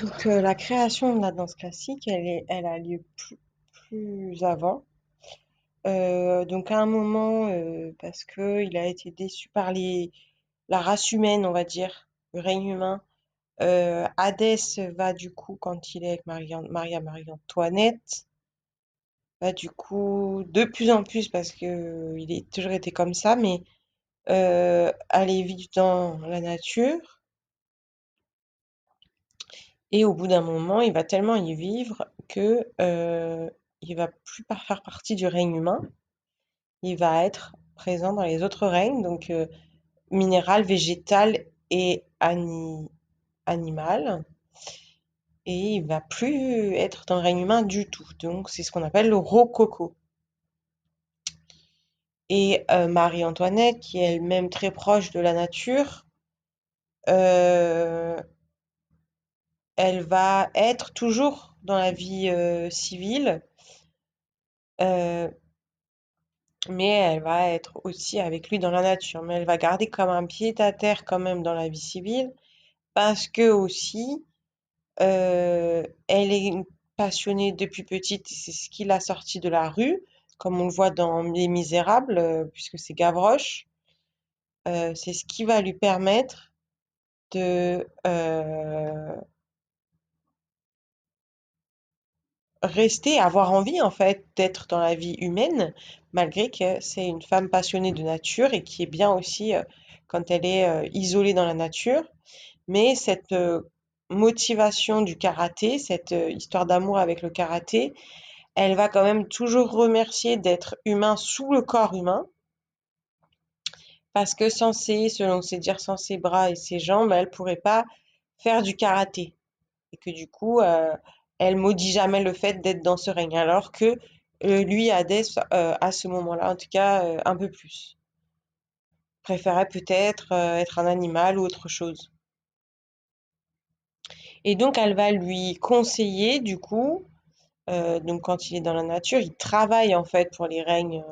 Donc, la création de la danse classique, elle a lieu plus avant. Donc, à un moment, parce que il a été déçu par la race humaine, on va dire, le règne humain. Hadès va du coup, quand il est avec Marie-Antoinette, va du coup de plus en plus, parce que il est toujours été comme ça, mais aller vivre dans la nature. Et au bout d'un moment, il va tellement y vivre que il va plus faire partie du règne humain. Il va être présent dans les autres règnes, donc minéral, végétal et animal. Et il va plus être dans le règne humain du tout. Donc c'est ce qu'on appelle le rococo. Et Marie-Antoinette, qui est elle-même très proche de la nature, euh, elle va être toujours dans la vie civile. euh, mais elle va être aussi avec lui dans la nature. Mais elle va garder comme un pied à terre quand même dans la vie civile, parce que aussi, elle est une passionnée depuis petite, et c'est ce qui l'a sortie de la rue, comme on le voit dans Les Misérables, puisque c'est Gavroche. C'est ce qui va lui permettre de rester, avoir envie en fait d'être dans la vie humaine, malgré que c'est une femme passionnée de nature et qui est bien aussi quand elle est isolée dans la nature. Mais cette motivation du karaté, cette histoire d'amour avec le karaté, elle va quand même toujours remercier d'être humain sous le corps humain, parce que selon ses dires, sans ses bras et ses jambes, elle pourrait pas faire du karaté. Et que du coup, elle maudit jamais le fait d'être dans ce règne, alors que lui, Hadès, à ce moment-là, en tout cas, un peu plus. Préférait peut-être être un animal ou autre chose. Et donc, elle va lui conseiller, du coup, donc quand il est dans la nature, il travaille en fait pour les règnes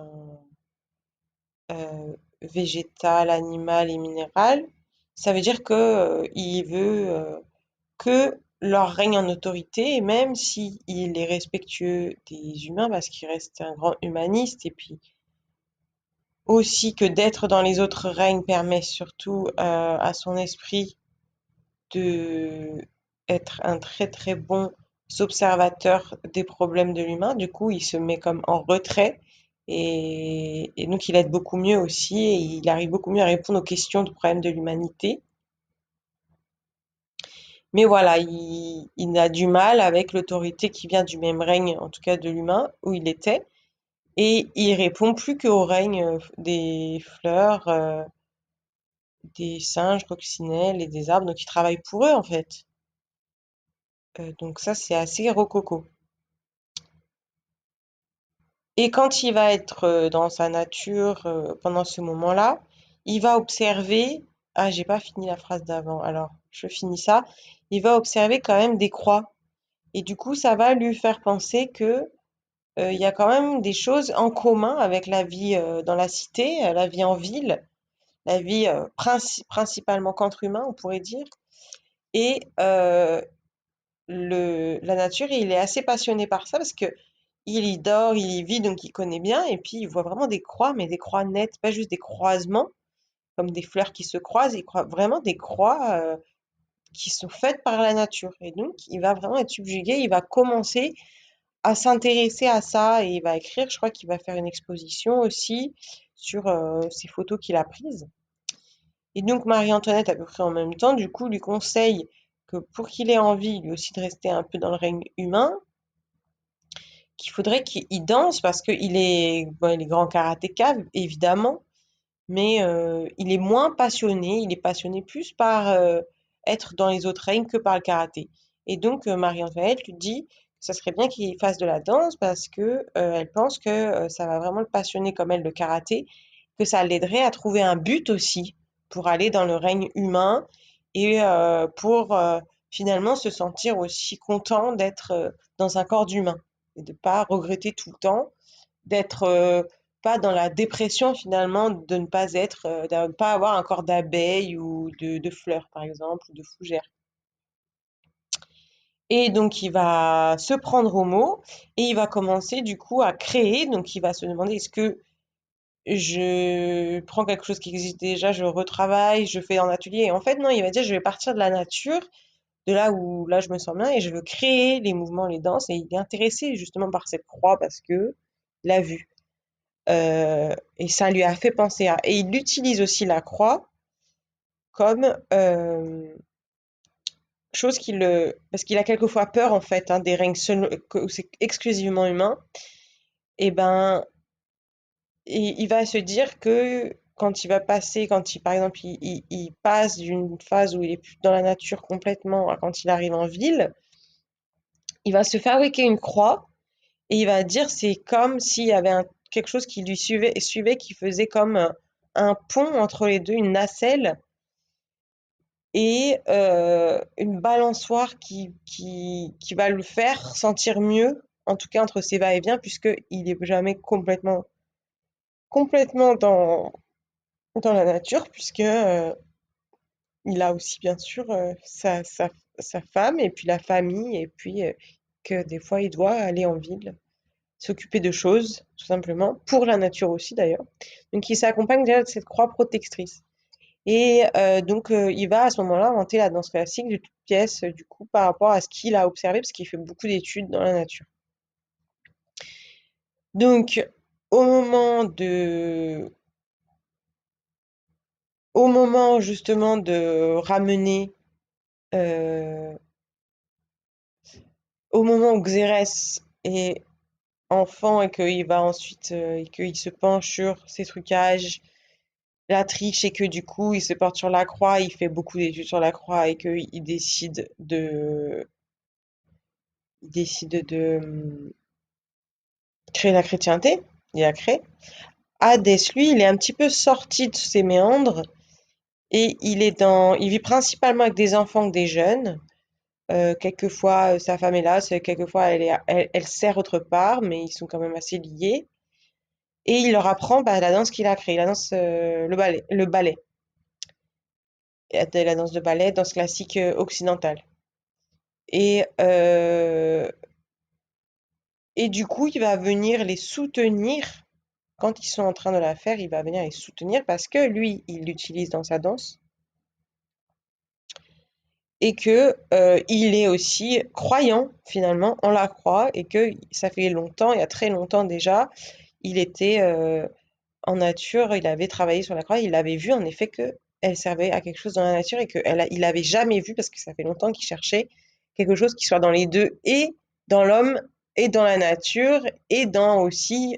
végétal, animal et minéral. Ça veut dire que il veut que leur règne en autorité, et même si il est respectueux des humains, parce qu'il reste un grand humaniste, et puis aussi que d'être dans les autres règnes permet surtout à son esprit de être un très très bon observateur des problèmes de l'humain. Du coup, il se met comme en retrait et donc il aide beaucoup mieux aussi et il arrive beaucoup mieux à répondre aux questions de problèmes de l'humanité. Mais voilà, il a du mal avec l'autorité qui vient du même règne, en tout cas de l'humain, où il était. Et il répond plus qu'au règne des fleurs, des singes, coccinelles et des arbres. Donc il travaille pour eux, en fait. Donc ça, c'est assez rococo. Et quand il va être dans sa nature pendant ce moment-là, il va observer. Ah, j'ai pas fini la phrase d'avant. Alors, je finis ça. Il va observer quand même des croix. Et du coup, ça va lui faire penser que il y a quand même des choses en commun avec la vie dans la cité, la vie en ville, la vie principalement qu'entre humains, on pourrait dire. Et la nature, il est assez passionné par ça parce que il y dort, il y vit, donc il connaît bien. Et puis, il voit vraiment des croix, mais des croix nettes, pas juste des croisements, comme des fleurs qui se croisent. Il croit vraiment des croix qui sont faites par la nature. Et donc, il va vraiment être subjugué. Il va commencer à s'intéresser à ça et il va écrire. Je crois qu'il va faire une exposition aussi sur ces photos qu'il a prises. Et donc, Marie-Antoinette, à peu près en même temps, du coup, lui conseille que pour qu'il ait envie, lui aussi, de rester un peu dans le règne humain, qu'il faudrait qu'il danse parce qu'il est, bon, il est grand karatéka, évidemment, mais il est moins passionné. Il est passionné plus par être dans les autres règnes que par le karaté. Et donc, Marie-Antoinette lui dit que ça serait bien qu'il fasse de la danse parce que elle pense que ça va vraiment le passionner comme elle, le karaté, que ça l'aiderait à trouver un but aussi pour aller dans le règne humain et pour finalement se sentir aussi content d'être dans un corps d'humain et de pas regretter tout le temps d'être pas dans la dépression finalement de ne pas être, de ne pas avoir un corps d'abeille ou de fleurs par exemple, ou de fougère. Et donc, il va se prendre au mot et il va commencer du coup à créer. Donc, il va se demander est-ce que je prends quelque chose qui existe déjà, je retravaille, je fais en atelier. Et en fait, non, il va dire je vais partir de la nature, de là où là je me sens bien et je veux créer les mouvements, les danses. Et il est intéressé justement par cette croix parce que il l'a vu. Et ça lui a fait penser à. Et il utilise aussi la croix comme chose qui le. Parce qu'il a quelquefois peur en fait des règnes où c'est exclusivement humain. Et ben, il va se dire que quand il va passer, quand il, par exemple, il passe d'une phase où il est plus dans la nature complètement à quand il arrive en ville, il va se fabriquer une croix et il va dire c'est comme s'il y avait quelque chose qui lui suivait, qui faisait comme un pont entre les deux, une nacelle et une balançoire qui va le faire sentir mieux, en tout cas entre ses va-et-vient, puisqu'il n'est jamais complètement dans la nature, puisque il a aussi bien sûr sa femme et puis la famille, et puis que des fois il doit aller en ville, s'occuper de choses, tout simplement, pour la nature aussi d'ailleurs. Donc il s'accompagne déjà de cette croix protectrice. Et donc, il va à ce moment-là inventer la danse classique de toutes pièces, du coup, par rapport à ce qu'il a observé, parce qu'il fait beaucoup d'études dans la nature. Donc, au moment de, au moment justement de ramener, euh, au moment où Xérès est enfant et qu'il va ensuite, et qu'il se penche sur ses trucages, la triche, et que du coup, il se porte sur la croix, il fait beaucoup d'études sur la croix et qu'il décide de créer la chrétienté, il a créé. Hadès, lui, il est un petit peu sorti de ses méandres et il vit principalement avec des enfants ou des jeunes. Quelquefois, sa femme est là, quelquefois elle sert autre part, mais ils sont quand même assez liés. Et il leur apprend la danse qu'il a créée, la danse, le ballet, la danse de ballet, danse classique occidentale. Et, euh, et du coup, il va venir les soutenir. Quand ils sont en train de la faire, il va venir les soutenir parce que lui, il l'utilise dans sa danse et que il est aussi croyant finalement en la croix et que ça fait longtemps, il y a très longtemps déjà, il était en nature, il avait travaillé sur la croix, il avait vu en effet que elle servait à quelque chose dans la nature et il avait jamais vu parce que ça fait longtemps qu'il cherchait quelque chose qui soit dans les deux et dans l'homme et dans la nature et dans aussi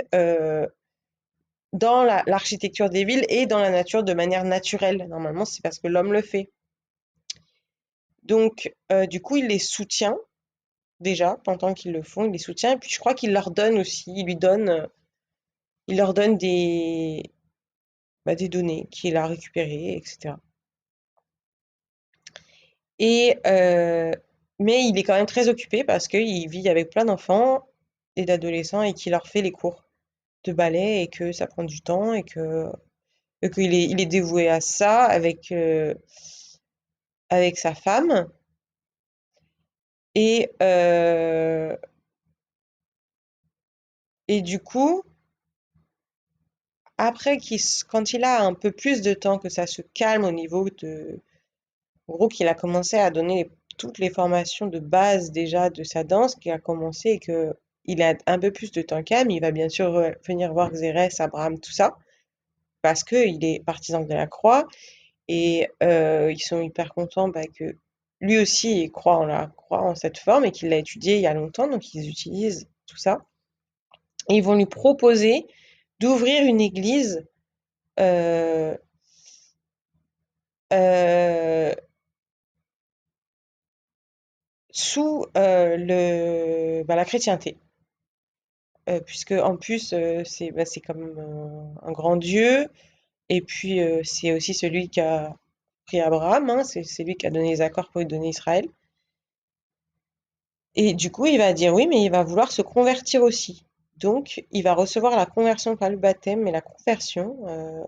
dans l'architecture des villes et dans la nature de manière naturelle. Normalement, c'est parce que l'homme le fait. Donc, du coup, il les soutient déjà, pendant qu'ils le font, il les soutient. Et puis, je crois qu'il leur donne aussi, il leur donne des données qu'il a récupérées, etc. Et, mais il est quand même très occupé parce qu'il vit avec plein d'enfants et d'adolescents et qu'il leur fait les cours de ballet et que ça prend du temps et il est dévoué à ça avec sa femme. Et, et du coup, après, quand il a un peu plus de temps, que ça se calme au niveau de. En gros, qu'il a commencé à donner toutes les formations de base déjà de sa danse, qu'il a commencé et que il a un peu plus de temps calme, il va bien sûr venir voir Xérès, Abraham, tout ça, parce qu'il est partisan de la croix et ils sont hyper contents que lui aussi il croit en la croix, en cette forme et qu'il l'a étudiée il y a longtemps, donc ils utilisent tout ça. Et ils vont lui proposer d'ouvrir une église euh, euh, sous la chrétienté. Puisque en plus, c'est comme un grand Dieu, et puis c'est aussi celui qui a pris Abraham, hein, c'est lui qui a donné les accords pour lui donner Israël. Et du coup, il va dire oui, mais il va vouloir se convertir aussi. Donc, il va recevoir la conversion, pas le baptême, mais la conversion,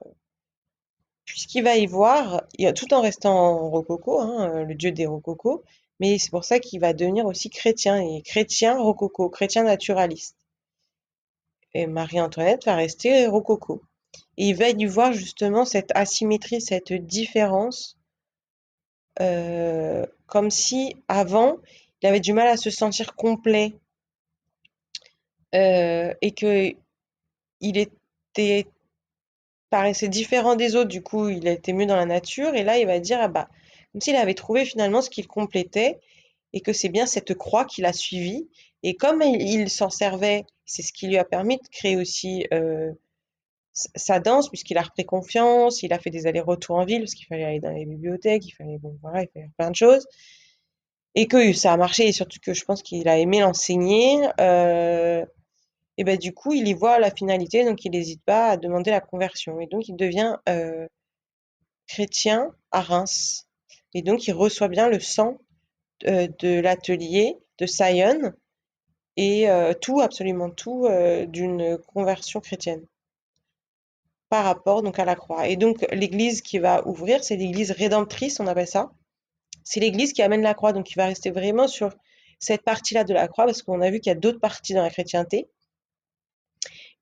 puisqu'il va y voir, tout en restant rococo, hein, le dieu des rococo, Mais c'est pour ça qu'il va devenir aussi chrétien, et chrétien rococo, chrétien naturaliste. Et Marie-Antoinette va rester rococo. Et il va y voir justement cette asymétrie, cette différence, comme si avant, il avait du mal à se sentir complet, et que il était paraissait différent des autres, du coup, il était mieux dans la nature, et là, il va dire, ah bah, comme s'il avait trouvé finalement ce qui le complétait, et que c'est bien cette croix qu'il a suivie. Et comme il s'en servait, c'est ce qui lui a permis de créer aussi sa danse, puisqu'il a repris confiance, il a fait des allers-retours en ville, parce qu'il fallait aller dans les bibliothèques, il fallait, bon, voilà, il fallait faire plein de choses, et que ça a marché, et surtout que je pense qu'il a aimé l'enseigner. Et ben du coup, il y voit la finalité, donc il n'hésite pas à demander la conversion. Et donc, il devient chrétien à Reims. Et donc, il reçoit bien le sang de l'atelier de Sion et tout, absolument tout, d'une conversion chrétienne par rapport donc à la croix. Et donc, l'église qui va ouvrir, c'est l'église rédemptrice, on appelle ça. C'est l'église qui amène la croix. Donc, il va rester vraiment sur cette partie-là de la croix, parce qu'on a vu qu'il y a d'autres parties dans la chrétienté.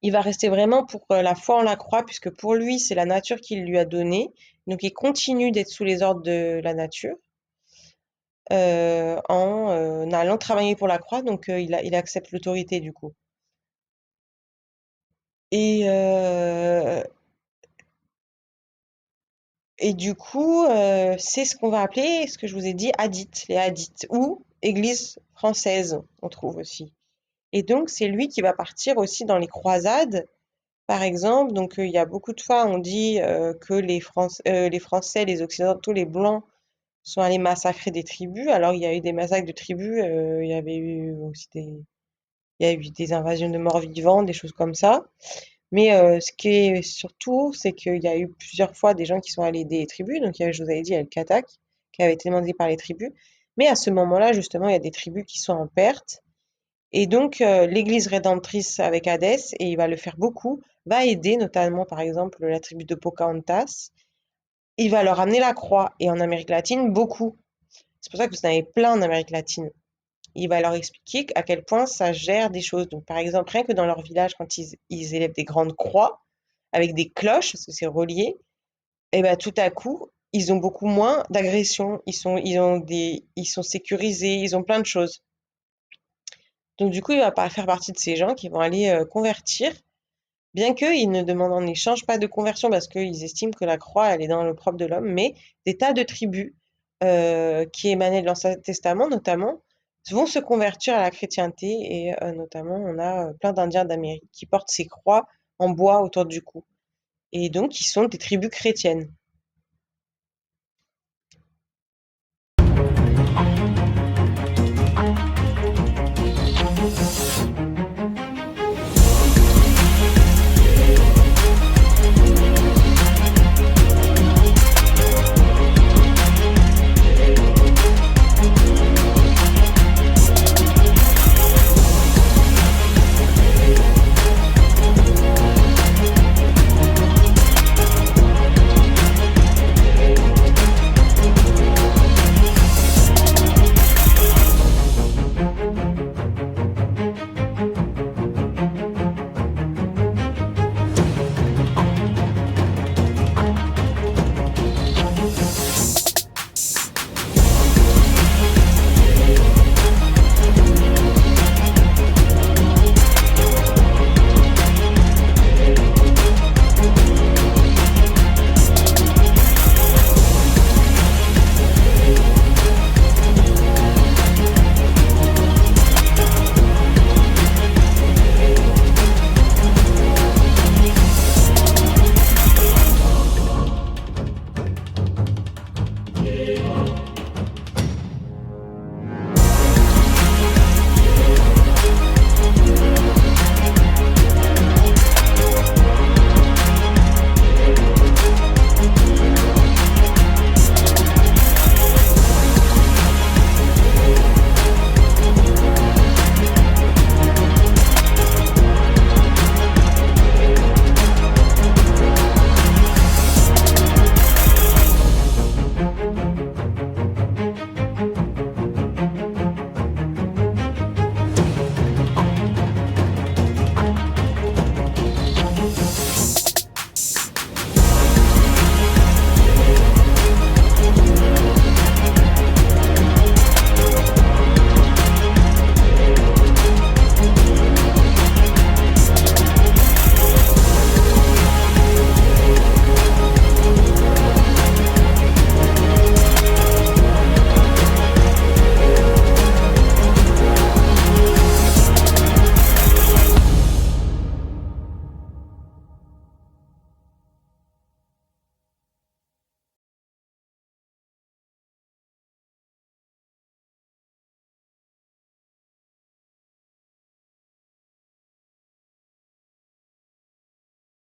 Il va rester vraiment pour la foi en la croix, puisque pour lui, c'est la nature qu'il lui a donnée. Donc, il continue d'être sous les ordres de la nature, en allant travailler pour la croix. Donc, il accepte l'autorité, du coup. Et, et du coup, c'est ce qu'on va appeler, ce que je vous ai dit, hadiths, les hadiths, ou Église française, on trouve aussi. Et donc, c'est lui qui va partir aussi dans les croisades. Par exemple, donc il y a beaucoup de fois, on dit que les Français, les Occidentaux, les Blancs sont allés massacrer des tribus. Alors, il y a eu des massacres de tribus, il y avait eu aussi il y a eu des invasions de morts vivants, des choses comme ça. Mais ce qui est surtout, c'est qu'il y a eu plusieurs fois des gens qui sont allés aider les tribus. Donc, il y avait, je vous avais dit, El Katak, qui avait été demandé par les tribus. Mais à ce moment-là, justement, il y a des tribus qui sont en perte. Et donc, l'Église rédemptrice avec Hadès, et il va le faire beaucoup, va aider notamment, par exemple, la tribu de Pocahontas. Il va leur amener la croix. Et en Amérique latine, beaucoup. C'est pour ça que vous en avez plein en Amérique latine. Il va leur expliquer à quel point ça gère des choses. Donc, par exemple, rien que dans leur village, quand ils élèvent des grandes croix avec des cloches, parce que c'est relié, et ben tout à coup, ils ont beaucoup moins d'agressions. Ils sont sécurisés, ils ont plein de choses. Donc, du coup, il va pas faire partie de ces gens qui vont aller convertir, bien qu'ils ne demandent en échange pas de conversion, parce qu'ils estiment que la croix, elle est dans le propre de l'homme, mais des tas de tribus qui émanaient de l'Ancien Testament, notamment, vont se convertir à la chrétienté, et notamment, on a plein d'Indiens d'Amérique qui portent ces croix en bois autour du cou, et donc qui sont des tribus chrétiennes.